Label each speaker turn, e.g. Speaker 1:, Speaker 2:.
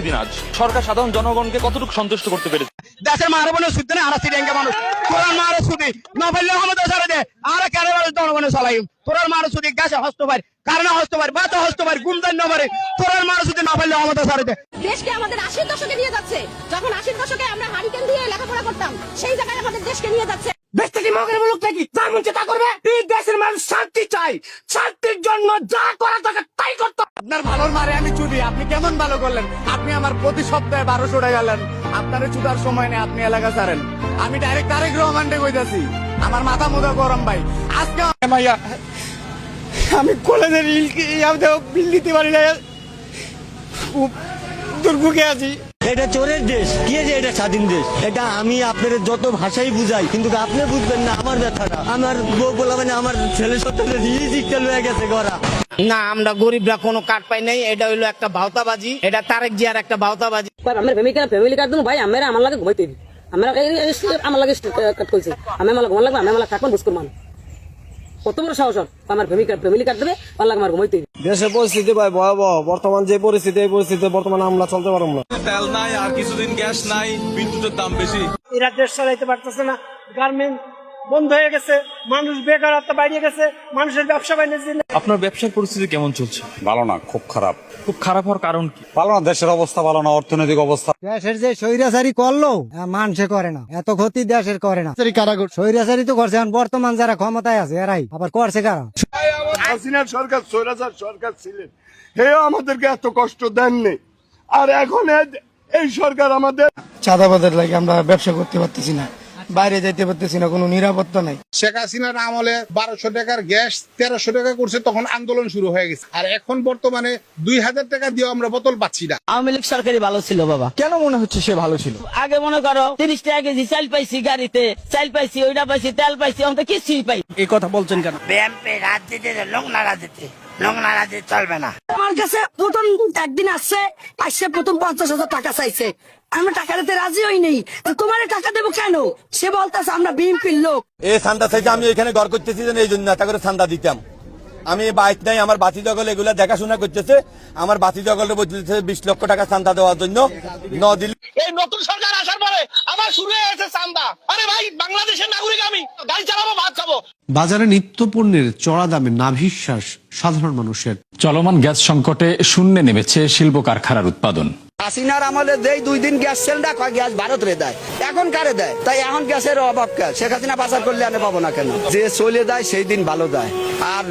Speaker 1: দিন আজ সরকার সাধারণ জনগণকে কতটুকু সন্তুষ্ট করতে পেরেছে?
Speaker 2: দেশের মারবনের সুদ না আর সিরিয়াঙ্গা মানুষ তোরার মারে সুদি না পারলে আমাদের সারা দে আর কেন জনগণের চলাই তোরার মারে সুদি গাছে হস্ত পারে কারণে হস্ত পারে বাতা হস্ত পারে গুমদান না পারে তোরার মারে সুদি না পারলে আমাদের সারা দে।
Speaker 3: দেশকে আমাদের 80 দশকে নিয়ে যাচ্ছে। যখন 80 দশকে আমরা হারিকেন দিয়ে লেখাপড়া করতাম সেই জায়গায় আমাদের দেশকে নিয়ে যাচ্ছে।
Speaker 2: দেশটাকে মগের মুলুক নাকি যা মন তা করবে। এই দেশের মানুষ শান্তি চাই, শান্তির জন্য যা করা দরকার তাই করতে। আপনার ভালোর মারে আমি চুরি, আপনি কেমন ভালো করলেন? আপনি আমার প্রতি সপ্তাহে 1200 টাকা গেলেন। আপনারে চুদার সময় নেই, আপনি এলাকা ছাড়েন। আমি ডাইরেক্ট তারেক রহমানকে কইতাছি, আমার মাথা মুদা গরম ভাই। আজকে আমি কলেজের বিল দিতে পারি না, দুর্ভোগে আছি।
Speaker 4: এটা চোরের দেশ কি যে এটা স্বাধীন দেশ? এটা আমি আপনাদের যত ভাষাই বুঝাই কিন্তু আপনি বুঝবেন না আমার ব্যথাটা। আমার বউ বলা মানে আমার ছেলে সত্তরে রিজিক্টাল হয়ে গেছে গড়া।
Speaker 2: না আমরা গরিবরা কোনো কাট পাই নাই, এটা হইলো একটা ভাওতাবাজি, এটা তারেক জিয়ার একটা ভাওতাবাজি।
Speaker 5: আমার ফ্যামিলি কার্ড দেবো ভাই, আমার আমার লাগে ঘুমাইতে দিবি, আমার লাগে কাট করছে, আমি আমার ঘুমান লাগবে, আমি আমার থাকবেন বুঝ করবো। কত বড় সাহস আমার ফ্যামিলি কার্ড দেবে, আমার লাগে আমার ঘুমাইতে দিবি।
Speaker 4: দেশের পরিস্থিতি ভাই ভয়াবহ, বর্তমান যে পরিস্থিতি এই পরিস্থিতিতে বর্তমানে আমরা চলতে পারবো না।
Speaker 1: তেল নাই, আর কিছুদিন গ্যাস নাই, বিদ্যুতের দাম বেশি।
Speaker 6: এরা দেশ চালাইতে পারতেছে না, গার্মেন্ট বন্ধ হয়ে গেছে, মানুষ বেকারত্ব বাড়িয়ে গেছে, মানুষের ব্যবসা বাণিজ্য।
Speaker 1: আপনার ব্যবসার পরিস্থিতি কেমন চলছে?
Speaker 7: ভালো না, খুব খারাপ।
Speaker 1: খুব খারাপ হওয়ার কারণ কি?
Speaker 7: ভালো না, দেশের অবস্থা ভালো না, অর্থনৈতিক অবস্থা।
Speaker 8: দেশের যে স্বৈরাচারী করলো মানুষে করে না, এত ক্ষতি দেশের করে না। স্বৈরাচারী তো করছে, বর্তমান যারা ক্ষমতায় আছে এরাই আবার করছে কারা?
Speaker 9: হাসিনার সরকার স্বৈরাচার সরকার ছিলেন, হেও আমাদেরকে এত কষ্ট দেননি, আর এখন এই সরকার আমাদের
Speaker 2: চাঁদাবাদের লাগে আমরা ব্যবসা করতে পারতেছি না, বাইরে যাইতে পারতেছি না, কোনো নিরাপত্তা নাই।
Speaker 9: শেখ হাসিনার আমলে 1200 টাকার গ্যাস 1300 টাকা করছে, তখন আন্দোলন শুরু হয়ে গেছে। আর এখন বর্তমানে 2000 টাকা দিয়ে আমরা বোতল পাচ্ছি না।
Speaker 5: আওয়ামী লীগ সরকারই ভালো ছিল বাবা।
Speaker 1: কেন মনে হচ্ছে সে ভালো ছিল?
Speaker 5: আগে মনে করো 30 টাকা কেজি চাল পাইছি, গাড়িতে চাল পাইছি, ওইটা পাইছি, তেল পাইছি, আমরা কিছুই পাই।
Speaker 2: এই কথা বলছেন কেন?
Speaker 10: বিএনপি রাজনীতি লোক না রাজনীতি, লোক না রাজনীতি চলবে না।
Speaker 5: আমার কাছে প্রথম একদিন আসছে প্রথম 50,000 টাকা চাইছে, আমি টাকা দিতে রাজি হই নেই। তোমার টাকা দেবো কেন? সে বলতেছে আমরা বিএনপির লোক।
Speaker 4: এই চান্দা চাইতে আমি এখানে ঘর করতেছি এই জন্য তা করে চান্দা দিতাম। আমি বাইক নাই, আমার বাতি জগল এগুলা দেখাশোনা করতেছে, আমার বাতি জগলে বলতেছে 20 লক্ষ টাকা চান্দা দেওয়ার জন্য। ন দিল
Speaker 2: এই নতুন সরকার আসার পরে আবার শুরু হয়ে গেছে চান্দা। আরে ভাই, বাংলাদেশের নাগরিক, আমি গাড়ি চালাবো, ভাত খাবো।
Speaker 11: বাজারে নিত্য পণ্যের চড়া দামে নাভিশ্বাস সাধারণ মানুষের।
Speaker 12: চলমান গ্যাস সংকটে শূন্যে নেমেছে শিল্প কারখানার উৎপাদন।
Speaker 2: হাসিনার আমলে দেয় 2 দিন গ্যাস সিলিন্ডার, গ্যাস ভারত রে দেয়, এখন কারে দেয়? তাই এখন গ্যাসের অভাব কেন? শেখ হাসিনা পাচার করলে আনে পাবো না কেন? যে চলে দেয় সেই দিন ভালো দেয়, আর